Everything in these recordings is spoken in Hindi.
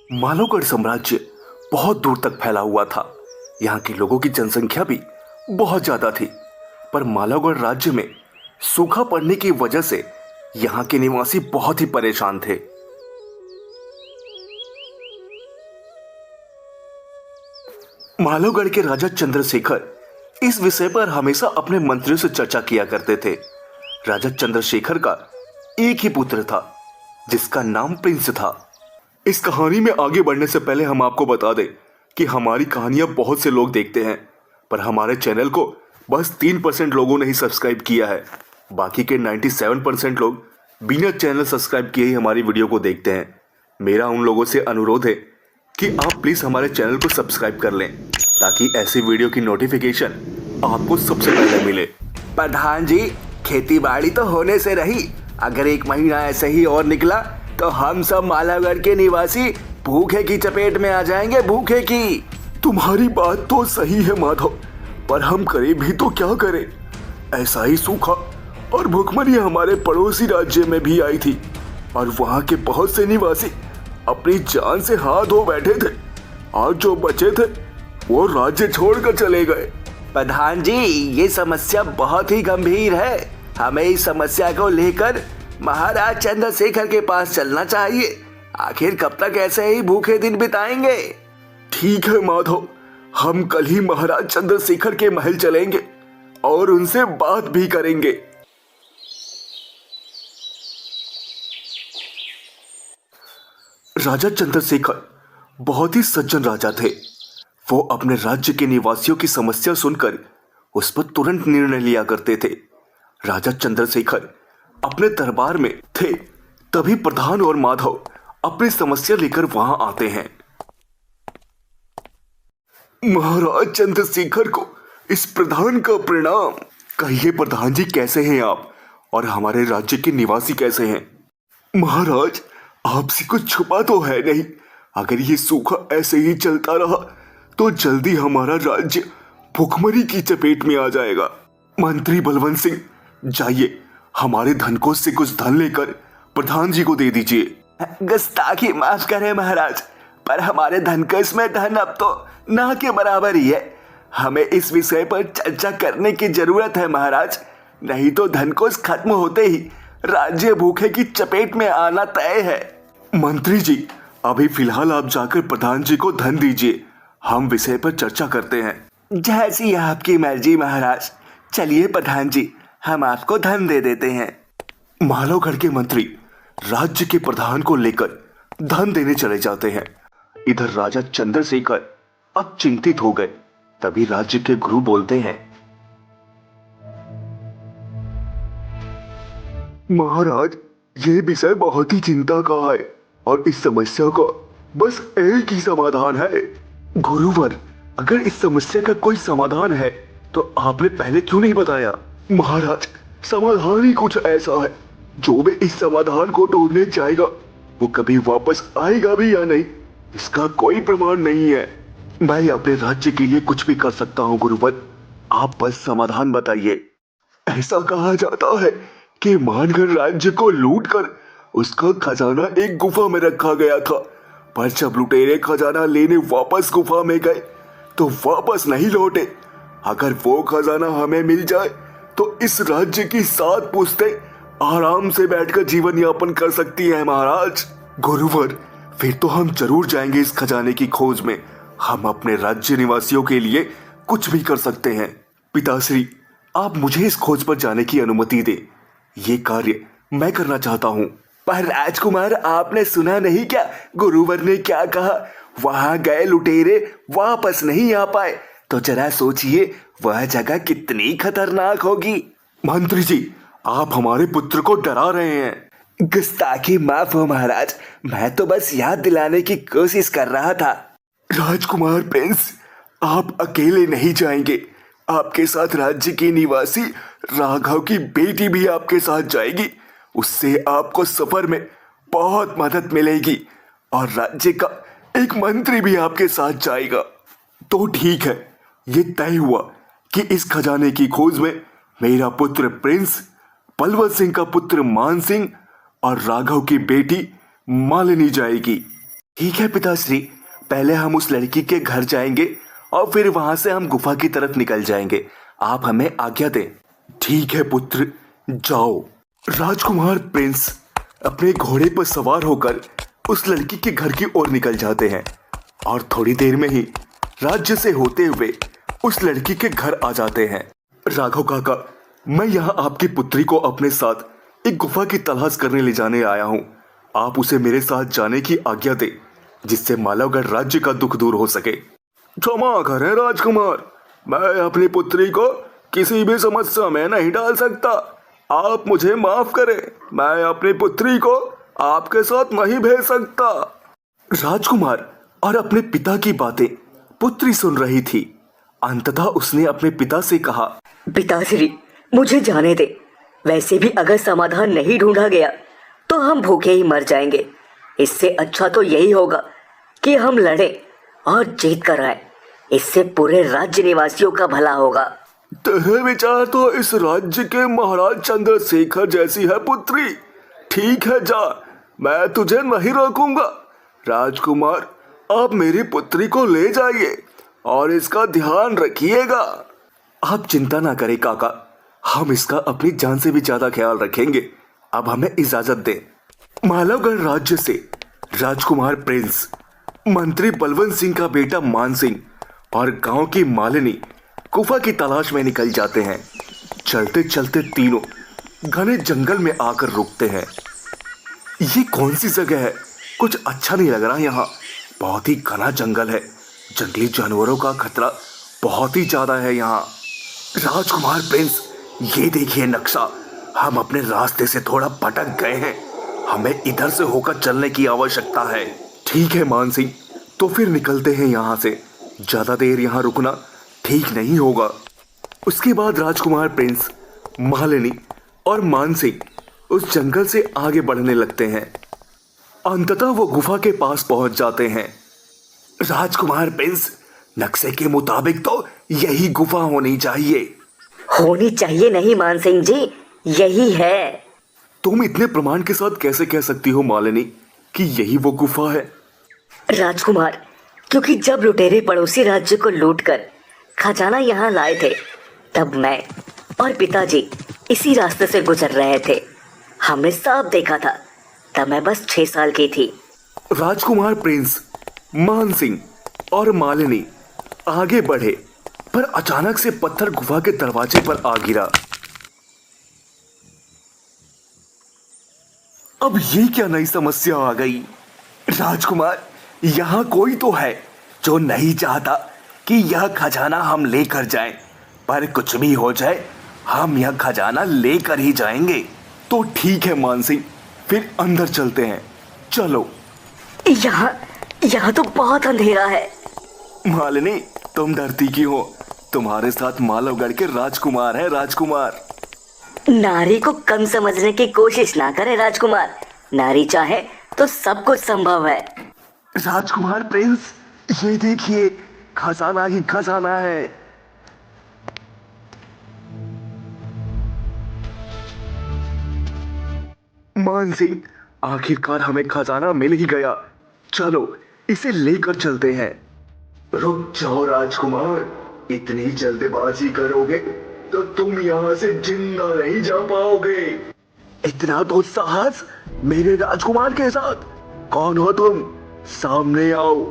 मालोगढ़ साम्राज्य बहुत दूर तक फैला हुआ था। यहाँ के लोगों की जनसंख्या भी बहुत ज्यादा थी, पर मालोगढ़ राज्य में सूखा पड़ने की वजह से यहाँ के निवासी बहुत ही परेशान थे। मालोगढ़ के राजा चंद्रशेखर इस विषय पर हमेशा अपने मंत्रियों से चर्चा किया करते थे। राजा चंद्रशेखर का एक ही पुत्र था जिसका नाम प्रिंस था। इस कहानी में आगे बढ़ने से पहले हम आपको बता दें कि हमारी कहानियां बहुत से लोग देखते हैं, पर हमारे चैनल को बस 3% लोगों ने ही सब्सक्राइब किया है। बाकी के 97% लोग बिना चैनल सब्सक्राइब किए ही हमारी वीडियो को देखते हैं। मेरा उन लोगों से अनुरोध है कि आप प्लीज़ हमारे चैनल को सब्सक्राइब कर लें ताकि ऐसी वीडियो की नोटिफिकेशन आपको सबसे पहले मिले। प्रधान जी, खेती बाड़ी तो होने से रही, अगर 1 महीना ऐसे ही और निकला तो हम सब मालागढ़ के निवासी भूखे की चपेट में आ जाएंगे। भूखे की। तुम्हारी बात तो सही है माधव, पर हम करें भी तो क्या करें। ऐसा ही सूखा और भूखमरी हमारे पड़ोसी राज्य में भी आई थी और वहां के बहुत से निवासी अपनी जान से हाथ धो बैठे थे और जो बचे थे वो राज्य छोड़कर चले गए। प्रधान जी, ये समस्या बहुत ही गंभीर है। हमें इस समस्या को लेकर महाराज चंद्रशेखर के पास चलना चाहिए। आखिर कब तक ऐसे ही भूखे दिन बिताएंगे। ठीक है माधव, हम कल ही महाराज चंद्रशेखर के महल चलेंगे और उनसे बात भी करेंगे। राजा चंद्रशेखर बहुत ही सज्जन राजा थे। वो अपने राज्य के निवासियों की समस्या सुनकर उस पर तुरंत निर्णय लिया करते थे। राजा चंद्रशेखर अपने दरबार में थे, तभी प्रधान और माधव अपनी समस्या लेकर वहां आते हैं। महाराज चंद्रशेखर को इस प्रधान का प्रणाम। कहिए प्रधान जी, कैसे हैं आप और हमारे राज्य के निवासी कैसे हैं? महाराज, आपसे कुछ छुपा तो है नहीं। अगर ये सूखा ऐसे ही चलता रहा तो जल्दी हमारा राज्य भुखमरी की चपेट में आ जाएगा। मंत्री बलवंत सिंह, जाइए हमारे धनकोष से कुछ धन लेकर प्रधान जी को दे दीजिए। गुस्ताखी माफ करें महाराज, पर हमारे धनकोष में धन अब तो ना के बराबर ही है। हमें इस विषय पर चर्चा करने की जरूरत है महाराज, नहीं तो धनकोष खत्म होते ही राज्य भूखे की चपेट में आना तय है। मंत्री जी, अभी फिलहाल आप जाकर प्रधान जी को धन दीजिए, हम विषय पर चर्चा करते हैं। जैसी आपकी मर्जी महाराज। चलिए प्रधान जी, हम आपको धन दे देते हैं। मालोगढ़ के मंत्री राज्य के प्रधान को लेकर धन देने चले जाते हैं। इधर राजा चंद्रशेखर अब चिंतित हो गए। तभी राज्य के गुरु बोलते हैं, महाराज, ये विषय बहुत ही चिंता का है और इस समस्या का बस एक ही समाधान है। गुरुवर, अगर इस समस्या का कोई समाधान है तो आपने पहले क्यों नहीं बताया? महाराज, समाधान ही कुछ ऐसा है, जो भी इस समाधान को ढूंढने जाएगा वो कभी वापस आएगा भी या नहीं, इसका कोई प्रमाण नहीं है। मैं अपने राज्य के लिए कुछ भी कर सकता हूँ गुरुवर, आप बस समाधान बताइए। ऐसा कहा जाता है कि मानगढ़ राज्य को लूटकर उसका खजाना एक गुफा में रखा गया था, पर जब लुटेरे खजाना लेने वापस गुफा में गए तो वापस नहीं लौटे। अगर वो खजाना हमें मिल जाए तो इस राज्य की 7 पुश्तें आराम से बैठकर जीवन यापन कर सकती हैं महाराज। गुरुवर, फिर तो हम जरूर जाएंगे इस खजाने की खोज में। हम अपने राज्य निवासियों के लिए कुछ भी कर सकते हैं। पिताश्री, आप मुझे इस खोज पर जाने की अनुमति दें, ये कार्य मैं करना चाहता हूँ। पर राजकुमार, आपने सुना नहीं क्या गुरुवर ने क्या कहा? वहां गए लुटेरे वापस नहीं आ पाए, तो जरा सोचिए वह जगह कितनी खतरनाक होगी। मंत्री जी, आप हमारे पुत्र को डरा रहे हैं। गुस्ताखी माफ हो महाराज, मैं तो बस याद दिलाने की कोशिश कर रहा था। राजकुमार प्रिंस, आप अकेले नहीं जाएंगे, आपके साथ राज्य के निवासी राघव की बेटी भी आपके साथ जाएगी। उससे आपको सफर में बहुत मदद मिलेगी और राज्य का एक मंत्री भी आपके साथ जाएगा। तो ठीक है, ये तय हुआ कि इस खजाने की खोज में मेरा पुत्र प्रिंस, बलवंत सिंह का पुत्र मान सिंह और राघव की बेटी मालिनी जाएगी। ठीक है पिताश्री, पहले हम उस लड़की के घर जाएंगे और फिर वहां से हम गुफा की तरफ निकल जाएंगे। आप हमें आज्ञा दें। ठीक है पुत्र, जाओ। राजकुमार प्रिंस अपने घोड़े पर सवार होकर उस लड़की के घर की ओर निकल जाते हैं और थोड़ी देर में ही राज्य से होते हुए उस लड़की के घर आ जाते हैं। राघव काका, मैं यहाँ आपकी पुत्री को अपने साथ एक गुफा की तलाश करने ले जाने आया हूँ। आप उसे मेरे साथ जाने की आज्ञा दें, जिससे मालवगढ़ राज्य का दुख दूर हो सके। क्षमा करें राजकुमार, मैं अपनी पुत्री को किसी भी समस्या में नहीं डाल सकता। आप मुझे माफ करें, मैं अपनी पुत्री को आपके साथ नहीं भेज सकता। राजकुमार और अपने पिता की बातें पुत्री सुन रही थी। अंततः उसने अपने पिता से कहा, पिताश्री, मुझे जाने दे। वैसे भी अगर समाधान नहीं ढूंढा गया तो हम भूखे ही मर जाएंगे। इससे अच्छा तो यही होगा कि हम लड़ें और जीत कर आए। इससे पूरे राज्य निवासियों का भला होगा। तेरे विचार तो इस राज्य के महाराज चंद्रशेखर जैसी है पुत्री। ठीक है, जा, मैं तुझे नहीं रोकूंगा। राजकुमार, आप मेरी पुत्री को ले जाइए और इसका ध्यान रखिएगा। आप चिंता ना करें काका, हम इसका अपनी जान से भी ज्यादा ख्याल रखेंगे। अब हमें इजाजत दें। मालवगढ़ राज्य से राजकुमार प्रिंस, मंत्री बलवंत सिंह का बेटा मान सिंह और गांव की मालिनी गुफा की तलाश में निकल जाते हैं। चलते चलते तीनों घने जंगल में आकर रुकते हैं। ये कौन सी जगह है? कुछ अच्छा नहीं लग रहा यहाँ। बहुत ही घना जंगल है, जंगली जानवरों का खतरा बहुत ही ज्यादा है यहाँ। राजकुमार प्रिंस, ये देखिए नक्शा। हम अपने रास्ते से थोड़ा भटक गए हैं, हमें इधर से होकर चलने की आवश्यकता है। ठीक है मान सिंह, तो फिर निकलते हैं यहाँ से। ज्यादा देर यहाँ रुकना ठीक नहीं होगा। उसके बाद राजकुमार प्रिंस, मालिनी और मान सिंह उस जंगल से आगे बढ़ने लगते हैं। अंततः वो गुफा के पास पहुंच जाते हैं। राजकुमार प्रिंस, नक्शे के मुताबिक तो यही गुफा होनी चाहिए। होनी चाहिए नहीं मान सिंह जी, यही है। तुम इतने प्रमाण के साथ कैसे कह सकती हो मालिनी कि यही वो गुफा है? राजकुमार, क्योंकि जब लुटेरे पड़ोसी राज्य को लूटकर खजाना यहाँ लाए थे, तब मैं और पिताजी इसी रास्ते से गुजर रहे थे। हमने साफ देखा था। तब मैं बस 6 साल की थी। राजकुमार प्रिंस, मान सिंह और मालिनी आगे बढ़े, पर अचानक से पत्थर गुफा के दरवाजे पर आ गिरा। अब ये क्या नई समस्या आ गई? राजकुमार, यहाँ कोई तो है जो नहीं चाहता कि यह खजाना हम लेकर जाएं, पर कुछ भी हो जाए हम यह खजाना लेकर ही जाएंगे। तो ठीक है मान सिंह, फिर अंदर चलते हैं, चलो। यहाँ तो बहुत अंधेरा है। मालिनी, तुम डरती क्यों हो? तुम्हारे साथ मालवगढ़ के राजकुमार है। राजकुमार, नारी को कम समझने की कोशिश ना करे राजकुमार। नारी चाहे तो सब कुछ संभव है। राजकुमार प्रिंस, ये देखिए, खजाना ही खजाना है। मान सिंह, आखिरकार हमें खजाना मिल ही गया। चलो इसे लेकर चलते हैं। रुक जाओ राजकुमार, इतनी जल्दबाजी करोगे तो तुम यहाँ से जिंदा नहीं जा पाओगे। इतना तो साहस मेरे राजकुमार के साथ? कौन हो तुम? सामने आओ।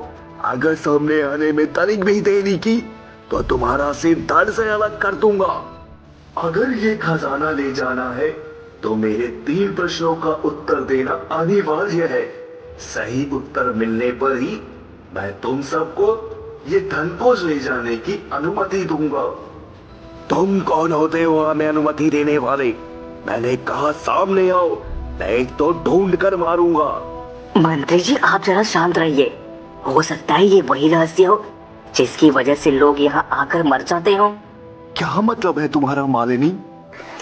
अगर सामने आने में तनिक भी देरी की तो तुम्हारा सिर धड़ से अलग कर दूंगा। अगर ये खजाना ले जाना है तो मेरे 3 प्रश्नों का उत्तर देना अनिवार्य है। सही उत्तर मिलने पर ही मैं तुम सबको ये धनकोष ले जाने की अनुमति दूंगा। तुम कौन होते हो हमें अनुमति देने वाले? मैंने कहा सामने आओ, नहीं तो ढूंढ कर मारूंगा। मंत्री जी, आप जरा शांत रहिए। हो सकता है ये वही रहस्य हो जिसकी वजह से लोग यहाँ आकर मर जाते हो। क्या मतलब है तुम्हारा मालिनी?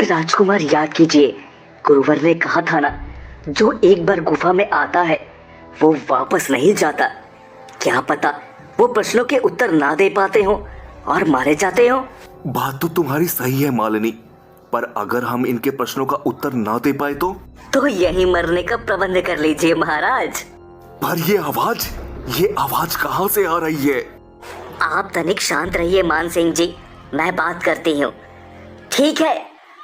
राजकुमार, याद कीजिए, गुरुवर ने कहा था ना, जो एक बार गुफा में आता है वो वापस नहीं जाता। क्या पता वो प्रश्नों के उत्तर ना दे पाते हो और मारे जाते हो। बात तो तुम्हारी सही है मालिनी, पर अगर हम इनके प्रश्नों का उत्तर ना दे पाए तो यही मरने का प्रबंध कर लीजिए महाराज। पर ये आवाज ये आवाज कहाँ से आ रही है? आप तनिक शांत रहिए मान सिंह जी, मैं बात करती हूँ। ठीक है,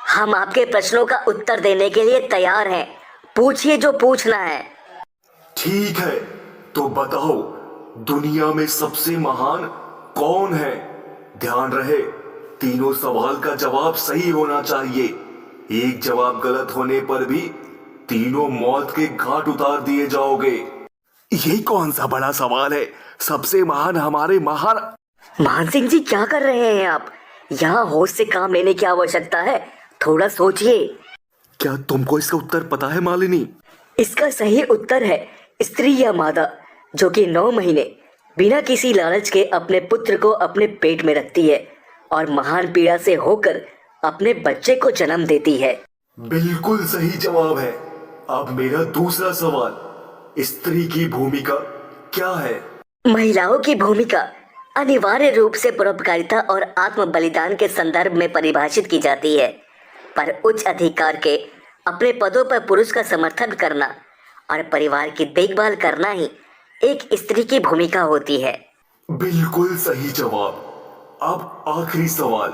हम आपके प्रश्नों का उत्तर देने के लिए तैयार हैं। पूछिए जो पूछना है। ठीक है, तो बताओ दुनिया में सबसे महान कौन है? ध्यान रहे, तीनों सवाल का जवाब सही होना चाहिए। एक जवाब गलत होने पर भी तीनों मौत के घाट उतार दिए जाओगे। ये कौन सा बड़ा सवाल है? सबसे महान हमारे महान। मान सिंह जी क्या कर रहे हैं आप? यहाँ होश से काम लेने की आवश्यकता है, थोड़ा सोचिए। क्या तुमको इसका उत्तर पता है मालिनी? इसका सही उत्तर है स्त्री या मादा, जो कि 9 महीने बिना किसी लालच के अपने पुत्र को अपने पेट में रखती है और महान पीड़ा से होकर अपने बच्चे को जन्म देती है। बिल्कुल सही जवाब है। अब मेरा दूसरा सवाल, स्त्री की भूमिका क्या है? महिलाओं की भूमिका अनिवार्य रूप से परोपकारिता और आत्म बलिदान के संदर्भ में परिभाषित की जाती है, पर उच्च अधिकार के अपने पदों पर पुरुष का समर्थन करना और परिवार की देखभाल करना ही एक स्त्री की भूमिका होती है। बिल्कुल सही जवाब। अब आखिरी सवाल,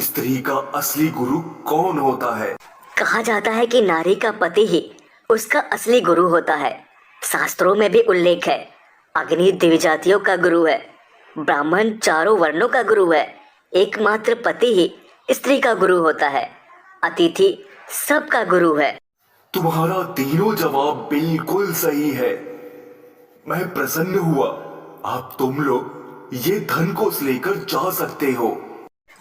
स्त्री का असली गुरु कौन होता है? कहा जाता है कि नारी का पति ही उसका असली गुरु होता है। शास्त्रों में भी उल्लेख है, अग्नि दिव्य का गुरु है, ब्राह्मण 4 वर्णों का गुरु है, एकमात्र पति ही स्त्री का गुरु होता है, अतिथि सबका गुरु है। तुम्हारा तीनों जवाब बिल्कुल सही है। मैं प्रसन्न हुआ। अब तुम लोग ये धन को लेकर जा सकते हो।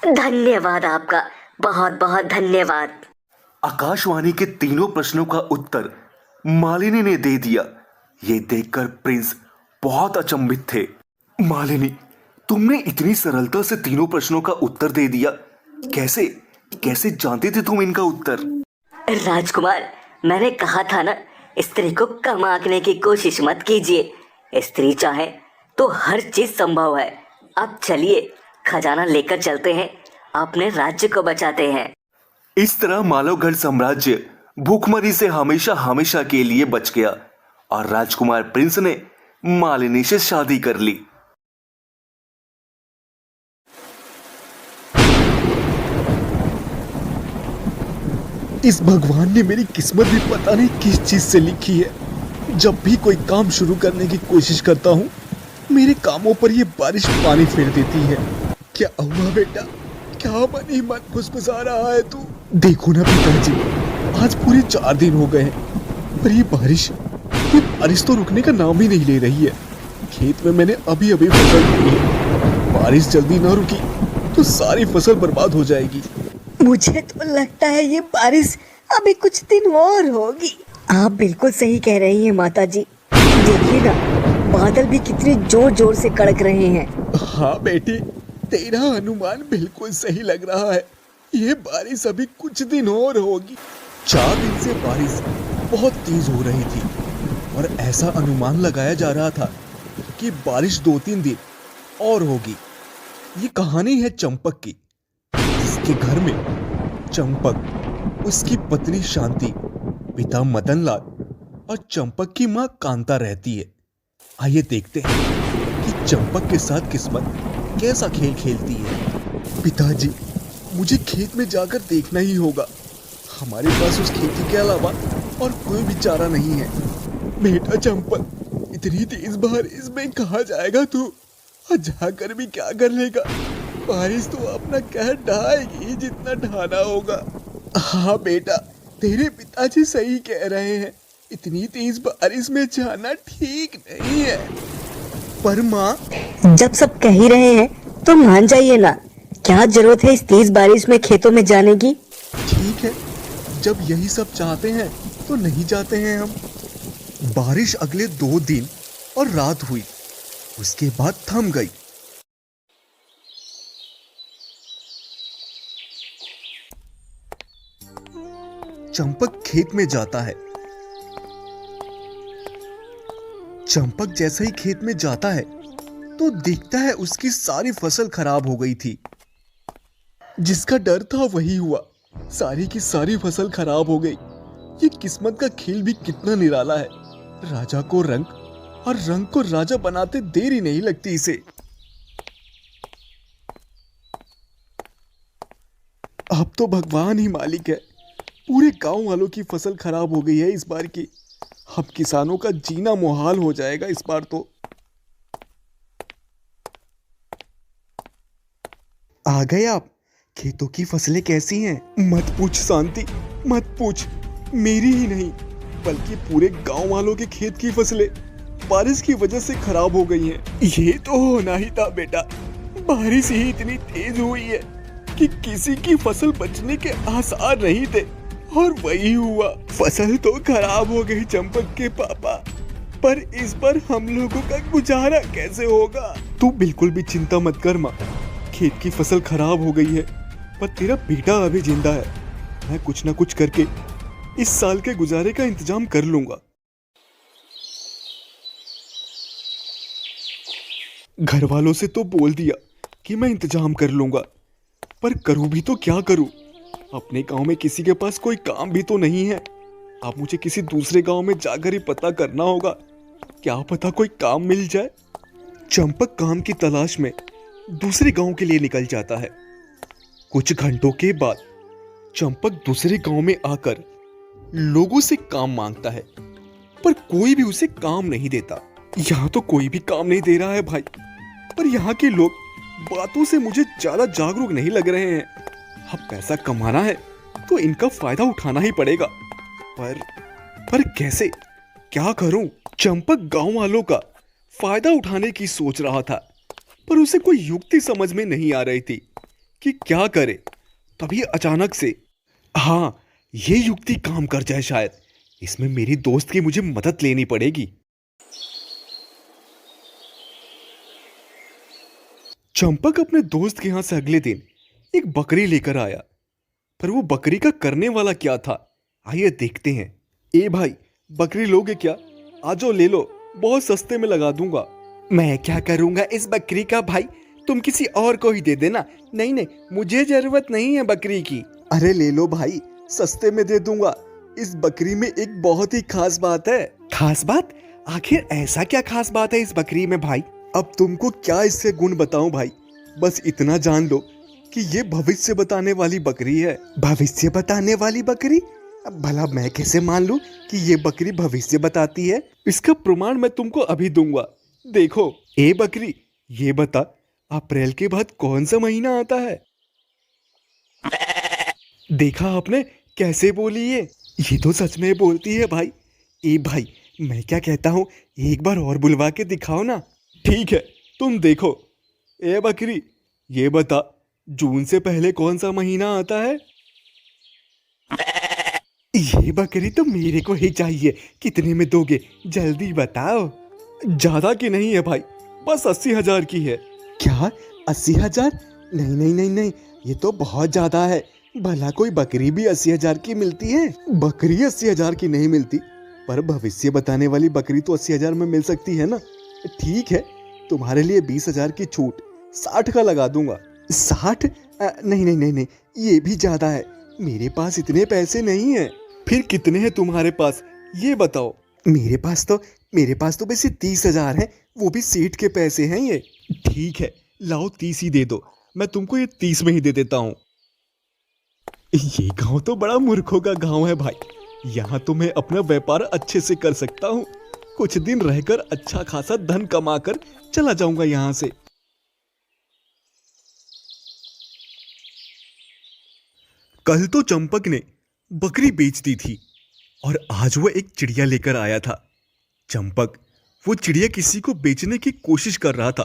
धन्यवाद आपका, बहुत बहुत धन्यवाद। आकाशवाणी के तीनों प्रश्नों का उत्तर मालिनी ने दे दिया। ये देखकर प्रिंस बहुत अचंभित थे। मालिनी, तुमने इतनी सरलता से तीनों प्रश्नों का उत्तर दे दिया। कैसे कैसे जानते थे तुम इनका उत्तर? राजकुमार, मैंने कहा था ना, स्त्री को कम आंकने की कोशिश मत कीजिए। स्त्री चाहे तो हर चीज संभव है। अब चलिए खजाना लेकर चलते हैं, अपने राज्य को बचाते हैं। इस तरह मालवगढ़ साम्राज्य भूखमरी से हमेशा हमेशा के लिए बच गया और राजकुमार प्रिंस ने मालिनी से शादी कर ली। इस भगवान ने मेरी किस्मत भी पता नहीं किस चीज से लिखी है। जब भी कोई काम शुरू करने की कोशिश करता हूँ, मेरे कामों पर ये बारिश पानी फेर देती है। क्या हुआ बेटा? क्या मन ही मन फुसफुसा रहा है तू? देखो ना पिताजी, आज पूरे 4 दिन हो गए हैं, पर ये बारिश तो रुकने का नाम ही नहीं ले रही है। खेत में मैंने अभी अभी फसल बोई है, बारिश जल्दी ना रुकी तो सारी फसल बर्बाद हो जाएगी। मुझे तो लगता है ये बारिश अभी कुछ दिन और होगी। आप बिल्कुल सही कह रही हैं माताजी। देखिए ना, बादल भी कितने जोर जोर से कड़क रहे हैं। हाँ बेटी, तेरा अनुमान बिल्कुल सही लग रहा है। ये बारिश अभी कुछ दिन और होगी। 4 दिन से बारिश बहुत तेज हो रही थी और ऐसा अनुमान लगाया जा रहा था कि बारिश 2-3 दिन और होगी। ये कहानी है चंपक की, जिसके घर में चंपक, उसकी पत्नी शांति, पिता मदन लाल और चंपक की माँ कांता रहती है। आइए देखते हैं कि चंपक के साथ किस्मत कैसा खेल खेलती है। पिताजी, मुझे खेत में जाकर देखना ही होगा। हमारे पास उस खेती के अलावा और कोई भी चारा नहीं है। बेटा चंपक, इतनी तेज बारिश में कहाँ जाएगा तू? और जाकर भी क्या कर लेगा? बारिश तो अपना कहर ढाएगी जितना ढाना होगा। हाँ बेटा, तेरे पिताजी सही कह रहे हैं, इतनी तेज बारिश में जाना ठीक नहीं है। पर माँ, जब सब कह ही रहे हैं तो मान जाइए ना। क्या जरूरत है इस तेज बारिश में खेतों में जाने की? ठीक है, जब यही सब चाहते हैं तो नहीं जाते हैं हम। बारिश अगले 2 दिन और रात हुई, उसके बाद थम गई। चंपक खेत में जाता है। चंपक जैसे ही खेत में जाता है तो देखता है उसकी सारी फसल खराब हो गई थी। जिसका डर था वही हुआ, सारी की सारी फसल खराब हो गई। ये किस्मत का खेल भी कितना निराला है। राजा को रंक और रंग को राजा बनाते देर ही नहीं लगती इसे। अब तो भगवान ही मालिक है। पूरे गांव वालों की फसल खराब हो गई है इस बार की। अब किसानों का जीना मुहाल हो जाएगा इस बार तो। आ गए आप? खेतों की फसलें कैसी हैं? मत पूछ शांति, मत पूछ। मेरी ही नहीं बल्कि पूरे गांव वालों के खेत की फसलें बारिश की वजह से खराब हो गई हैं। ये तो होना ही था बेटा। बारिश ही इतनी तेज हुई है कि किसी की फसल बचने के आसार नहीं थे, और वही हुआ। फसल तो खराब हो गई चंपक के पापा, पर इस पर हम लोगों का गुजारा कैसे होगा? तू बिल्कुल भी चिंता मत कर माँ। खेत की फसल खराब हो गई है, पर तेरा बेटा अभी जिंदा है। मैं कुछ ना कुछ करके इस साल के गुजारे का इंतजाम कर लूंगा। घर वालों से तो बोल दिया कि मैं इंतजाम कर लूंगा, पर करूं भी तो क्या करूं? अपने गांव में किसी के पास कोई काम भी तो नहीं है। अब मुझे किसी दूसरे गांव में जाकर ही पता करना होगा। क्या पता कोई काम मिल जाए। चंपक काम की तलाश में दूसरे गांव के लिए निकल जाता है। कुछ घंटों के बाद चंपक दूसरे गांव में आकर लोगों से काम मांगता है, पर कोई भी उसे काम नहीं देता। यहाँ तो कोई भी काम नहीं दे रहा है भाई, पर यहाँ के लोग बातों से मुझे ज्यादा जागरूक नहीं लग रहे हैं। अब पैसा कमाना है तो इनका फायदा उठाना ही पड़ेगा, पर कैसे, क्या करूं? चंपक गांव वालों का फायदा उठाने की सोच रहा था, पर उसे कोई युक्ति समझ में नहीं आ रही थी कि क्या करे। तभी अचानक से, हाँ, ये युक्ति काम कर जाए शायद। इसमें मेरी दोस्त की मुझे मदद लेनी पड़ेगी। चंपक अपने दोस्त के यहां से अगले दिन एक बकरी लेकर आया, पर वो बकरी का करने वाला क्या था, आइए देखते हैं। ए भाई, बकरी लोगे क्या? आजो ले लो, बहुत सस्ते में लगा दूंगा। मैं क्या करूंगा इस बकरी का भाई, तुम किसी और को ही दे देना। नहीं नहीं, मुझे जरूरत नहीं है बकरी की। अरे ले लो भाई, सस्ते में दे दूंगा। इस बकरी में एक बहुत ही खास बात है। खास बात? आखिर ऐसा क्या खास बात है इस बकरी में भाई? अब तुमको क्या इससे गुण बताऊं भाई, बस इतना जान लो कि ये भविष्य बताने वाली बकरी है। भविष्य बताने वाली बकरी? अब भला मैं कैसे मान लूं कि ये बकरी भविष्य बताती है? इसका प्रमाण मैं तुमको अभी दूंगा। देखो ए बकरी, ये बता, अप्रैल के बाद कौन सा महीना आता है? देखा आपने कैसे बोली ये तो सच में बोलती है भाई। ए भाई, मैं क्या कहता हूँ, एक बार और बुलवा के दिखाओ ना। ठीक है, तुम देखो। ए बकरी, ये बता, जून से पहले कौन सा महीना आता है? ये बकरी तो मेरे को ही चाहिए। कितने में दोगे, जल्दी बताओ। ज्यादा की नहीं है भाई, बस 80,000 की है। क्या 80,000? नहीं नहीं नहीं नहीं, ये तो बहुत ज्यादा है। भला कोई बकरी भी 80,000 की मिलती है? बकरी 80,000 की नहीं मिलती, पर भविष्य बताने वाली बकरी तो 80,000 में मिल सकती है ना। ठीक है, तुम्हारे लिए 20,000 की छूट, 60 का लगा दूंगा। 60? नहीं नहीं नहीं नहीं, ये भी ज्यादा है। मेरे पास इतने पैसे नहीं है। फिर कितने हैं तुम्हारे पास, ये बताओ। मेरे पास तो वैसे 30,000 है, वो भी सेठ के पैसे हैं ये। ठीक है, लाओ 30 ही दे दो, मैं तुमको ये 30 में ही दे देता हूँ। ये गांव तो बड़ा मूर्खों का गांव है भाई। यहाँ तो मैं अपना व्यापार अच्छे से कर सकता हूँ। कुछ दिन रहकर अच्छा खासा धन कमाकर चला जाऊंगा यहाँ से। कल तो चंपक ने बकरी बेच दी थी और आज वो एक चिड़िया लेकर आया था। चंपक वो चिड़िया किसी को बेचने की कोशिश कर रहा था,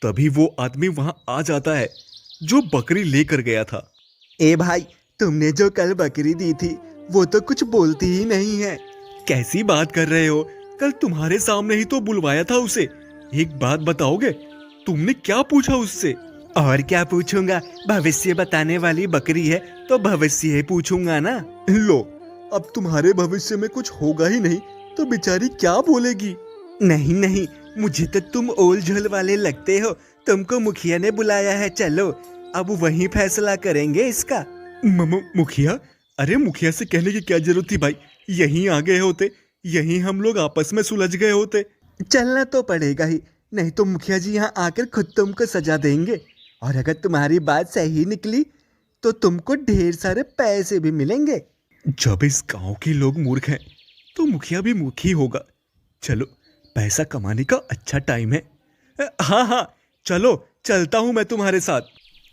तभी वो आदमी वहां आ जाता है जो बकरी लेकर गया था। ए भाई, तुमने जो कल बकरी दी थी वो तो कुछ बोलती ही नहीं है। कैसी बात कर रहे हो, कल तुम्हारे सामने ही तो बुलवाया था उसे। एक बात बताओगे, तुमने क्या पूछा उससे? और क्या पूछूंगा, भविष्य बताने वाली बकरी है तो भविष्य ही पूछूंगा ना। लो, अब तुम्हारे भविष्य में कुछ होगा ही नहीं तो बेचारी क्या बोलेगी? नहीं नहीं, मुझे तो तुम ओल झोल वाले लगते हो। तुमको मुखिया ने बुलाया है, चलो अब वहीं फैसला करेंगे इसका। मुखिया? अरे मुखिया से कहने की क्या जरूरत थी भाई, यहीं आ गए होते, यहीं हम लोग आपस में सुलझ गए होते। चलना तो पड़ेगा ही, नहीं तो मुखिया जी यहाँ आकर खुद तुमको सजा देंगे। और अगर तुम्हारी बात सही निकली तो तुमको ढेर सारे पैसे भी मिलेंगे। जब इस गांव के लोग मूर्ख हैं तो मुखिया भी मूर्ख ही होगा। चलो, पैसा कमाने का अच्छा टाइम है। हाँ हाँ, चलो चलता हूं मैं तुम्हारे साथ।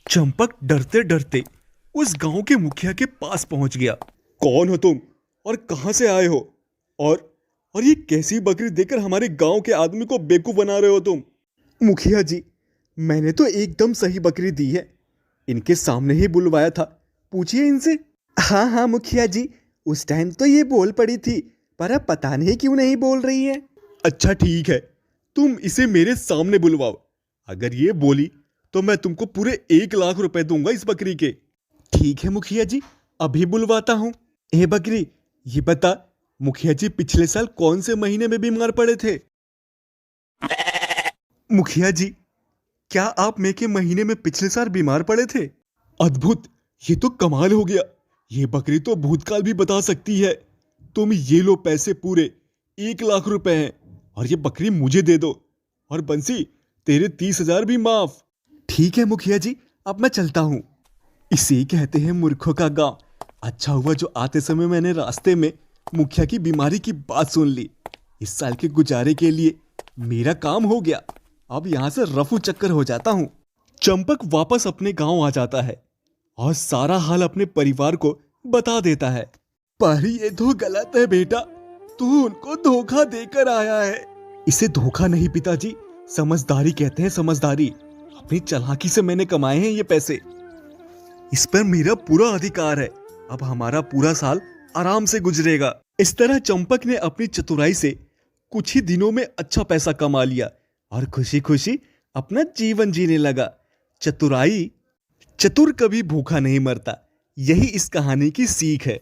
चंपक डरते डरते उस गांव के मुखिया के पास पहुंच गया। कौन हो तुम और कहां से आए हो? और ये कैसी बकरी देकर हमारे गांव के आदमी को बेवकूफ बना रहे हो तुम? मुखिया जी, मैंने तो एकदम सही बकरी दी है, इनके सामने ही बुलवाया था, पूछिए इनसे। हाँ हाँ मुखिया जी, उस टाइम तो ये बोल पड़ी थी, पर अब पता नहीं क्यों नहीं बोल रही है। अच्छा ठीक है, तुम इसे मेरे सामने बुलवाओ। अगर ये बोली तो मैं तुमको पूरे 1 लाख रुपए दूंगा इस बकरी के। ठीक है मुखिया जी, अभी बुलवाता हूँ। ए बकरी, ये बता, मुखिया जी पिछले साल कौन से महीने में बीमार पड़े थे? मुखिया जी, क्या आप मई के महीने में पिछले साल बीमार पड़े थे? अद्भुत, ये तो कमाल हो गया। ये बकरी तो भूतकाल भी बता सकती है। तुम ये लो पैसे, पूरे 1 लाख रुपए हैं और ये बकरी मुझे दे दो। और बंसी, तेरे 30,000 भी माफ। ठीक है मुखिया जी, अब मैं चलता हूँ। इसे ही कहते हैं मूर्खों का गांव। अच्छा हुआ जो आते समय मैंने रास्ते में मुखिया की बीमारी की बात सुन ली। इस साल के गुजारे के लिए मेरा काम हो गया। अब यहाँ से रफू चक्कर हो जाता हूँ। चंपक वापस अपने गांव आ जाता है और सारा हाल अपने परिवार को बता देता है। पर ये तो गलत है बेटा, तू उनको धोखा देकर आया है। इसे धोखा नहीं पिताजी, समझदारी कहते हैं, समझदारी। अपनी चालाकी से मैंने कमाए हैं ये पैसे, इस पर मेरा पूरा अधिकार है। अब हमारा पूरा साल आराम से गुजरेगा। इस तरह चंपक ने अपनी चतुराई से कुछ ही दिनों में अच्छा पैसा कमा लिया और खुशी खुशी अपना जीवन जीने लगा। चतुर कभी भूखा नहीं मरता, यही इस कहानी की सीख है।